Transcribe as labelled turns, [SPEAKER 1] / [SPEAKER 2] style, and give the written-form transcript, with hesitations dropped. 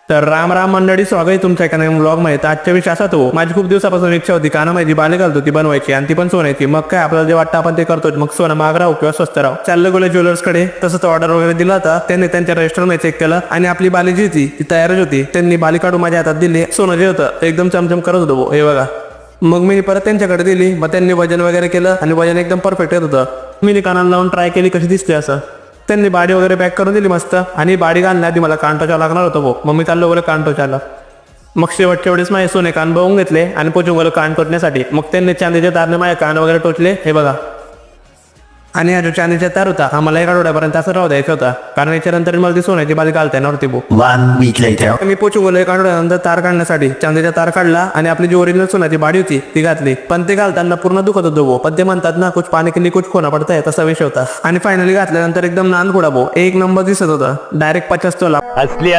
[SPEAKER 1] तर राम राम मंडळी, स्वागत आहे तुमच्या एका नवीन ब्लॉग मध्ये. तर आजच्या विषय असा तो माझी खूप दिवसापासून इच्छा होती काना माझी बाले घालतो ती बनवायची आणि ती पण सोन्याची. मग काय आपल्याला जे वाटतं आपण ते करतो. मग सोनं महाग राहू किंवा स्वस्त राहू, चाललं गेलो ज्वेलर्स कडे. तसंच ऑर्डर वगैरे दिला होता त्यांनी, त्यांच्या रेस्टॉरंट चेक केलं आणि आपली बाली जी होती ती तयारच होती. त्यांनी बाली काढून माझ्या हातात दिली. सोनं जे होतं ते एकदम चमचम करत होतं, हे बघा. मग मी परत त्यांच्याकडे दिली. मग त्यांनी वजन वगैरे केलं आणि वजन एकदम परफेक्ट येत होतं. मी कानाला लावून ट्राय केली कशी दिसते असं. त्यांनी बाडी वगैरे पॅक करून दिली मस्त. आणि बाडी घालण्याआधी मला कांटोचा लागणार होतो भाऊ. मग मी चाललो वगैरे कांटोच्याला. मग शेवटच्या वेळेस माझे सोने कान बघून घेतले आणि पोचून गेलो कान टोचण्यासाठी. मग त्यांनी चांदीच्या तारने माझे कान वगैरे टोचले, हे बघा. आणि हा जो चांदीचा तार होता हा मला एका आठवड्यापर्यंत असं राहू द्यायचा होता, कारण याच्यानंतर मला ती सोन्याची बाली घालता येणार होती भाऊ.
[SPEAKER 2] 1 week later.
[SPEAKER 1] मी पोचून गेलो एका आठवड्यानंतर तार काढण्यासाठी. चांदीचा तार काढला आणि आपली जी ओरिजिनल सोन्याची बाडी होती ती घातली. पण ते घालताना पूर्ण दुखत होतो भाऊ. पण ते म्हणतात ना, कुछ पाणी के लिए कुछ खोना पडता है, तसा विषय होता. आणि फायनली घातल्यानंतर एकदम नांद फोडा भाऊ, एक नंबर दिसत होता. डायरेक्ट 50 तोला.
[SPEAKER 2] असली